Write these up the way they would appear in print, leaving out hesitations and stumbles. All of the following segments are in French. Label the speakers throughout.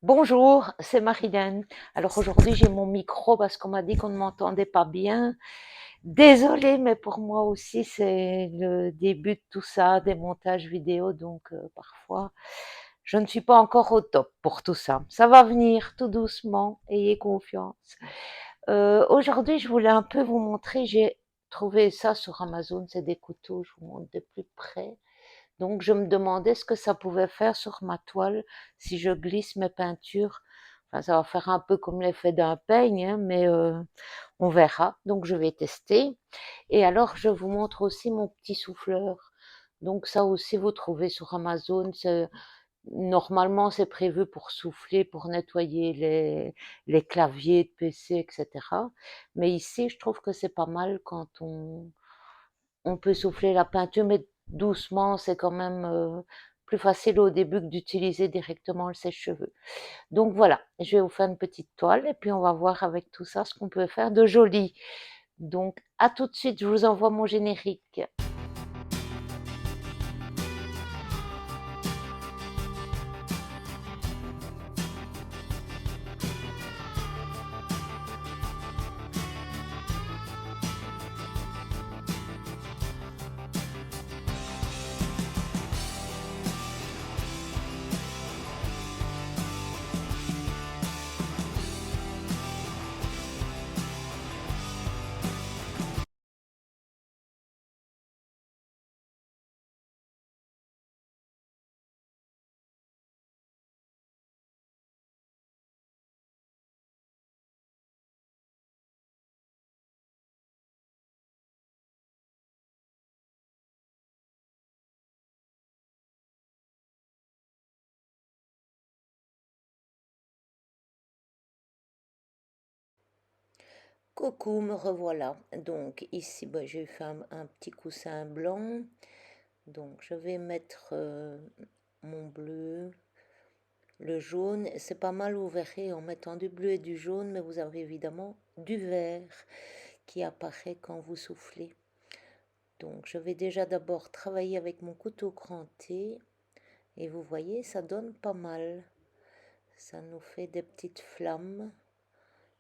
Speaker 1: Bonjour, c'est Marilyn. Alors aujourd'hui j'ai mon micro parce qu'on m'a dit qu'on ne m'entendait pas bien. Désolée, mais pour moi aussi c'est le début de tout ça, des montages vidéo, donc parfois je ne suis pas encore au top pour tout ça. Ça va venir tout doucement, ayez confiance. Aujourd'hui je voulais un peu vous montrer, j'ai trouvé ça sur Amazon, c'est des couteaux, je vous montre de plus près. Donc je me demandais ce que ça pouvait faire sur ma toile si je glisse mes peintures. Enfin, ça va faire un peu comme l'effet d'un peigne, hein, mais on verra. Donc je vais tester. Et alors je vous montre aussi mon petit souffleur. Donc ça aussi vous trouvez sur Amazon. Normalement c'est prévu pour souffler, pour nettoyer les claviers de PC, etc. Mais ici je trouve que c'est pas mal quand on peut souffler la peinture, mais doucement, c'est quand même plus facile au début que d'utiliser directement le sèche-cheveux. Donc voilà, je vais vous faire une petite toile et puis on va voir avec tout ça ce qu'on peut faire de joli. Donc à tout de suite, je vous envoie mon générique. Coucou, me revoilà. Donc ici, j'ai fait un petit coussin blanc. Donc je vais mettre mon bleu, le jaune. C'est pas mal, vous verrez, en mettant du bleu et du jaune, mais vous avez évidemment du vert qui apparaît quand vous soufflez. Donc je vais déjà d'abord travailler avec mon couteau cranté et vous voyez, ça donne pas mal. Ça nous fait des petites flammes.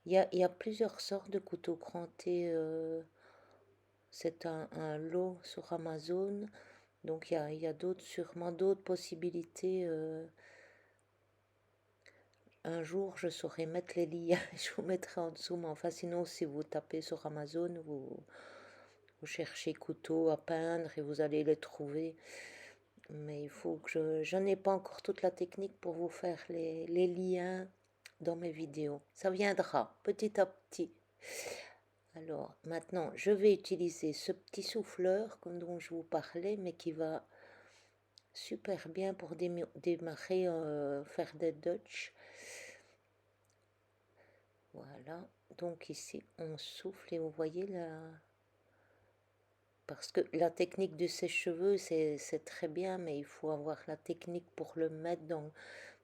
Speaker 1: Il y a plusieurs sortes de couteaux crantés. C'est un lot sur Amazon. Donc il y a d'autres, sûrement d'autres possibilités. Un jour, je saurai mettre les liens. Je vous mettrai en dessous. Mais enfin, sinon, si vous tapez sur Amazon, vous cherchez couteaux à peindre et vous allez les trouver. Mais il faut que je n'ai pas encore toute la technique pour vous faire les liens dans mes vidéos. Ça viendra petit à petit. Alors maintenant, je vais utiliser ce petit souffleur comme dont je vous parlais, mais qui va super bien pour démarrer, faire des Dutch. Voilà. Donc ici, on souffle et vous voyez là. Parce que la technique du sèche-cheveux, c'est très bien, mais il faut avoir la technique pour le mettre dans,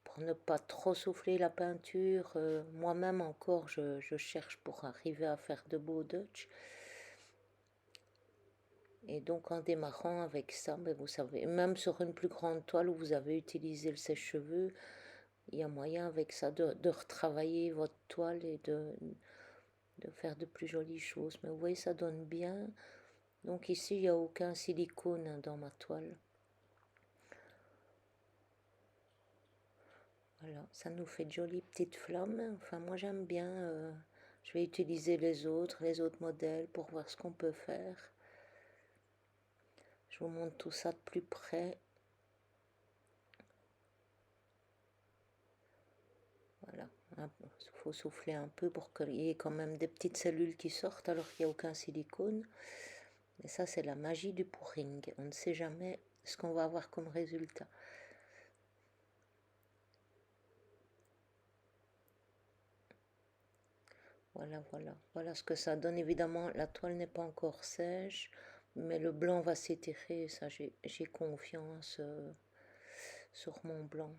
Speaker 1: pour ne pas trop souffler la peinture. Moi-même encore, je cherche pour arriver à faire de beaux Dutch. Et donc en démarrant avec ça, ben vous savez, même sur une plus grande toile où vous avez utilisé le sèche-cheveux, il y a moyen avec ça de retravailler votre toile et de faire de plus jolies choses. Mais vous voyez, ça donne bien. Donc ici, il n'y a aucun silicone, hein, dans ma toile. Voilà, ça nous fait de jolies petites flammes. Enfin, moi j'aime bien. Je vais utiliser les autres modèles pour voir ce qu'on peut faire. Je vous montre tout ça de plus près. Voilà, il faut souffler un peu pour qu'il y ait quand même des petites cellules qui sortent alors qu'il n'y a aucun silicone. Et ça, c'est la magie du pouring. On ne sait jamais ce qu'on va avoir comme résultat. Voilà, voilà. Voilà ce que ça donne. Évidemment, la toile n'est pas encore sèche, mais le blanc va s'étirer. Ça, j'ai confiance sur mon blanc.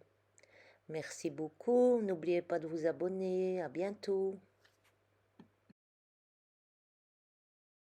Speaker 1: Merci beaucoup. N'oubliez pas de vous abonner. À bientôt.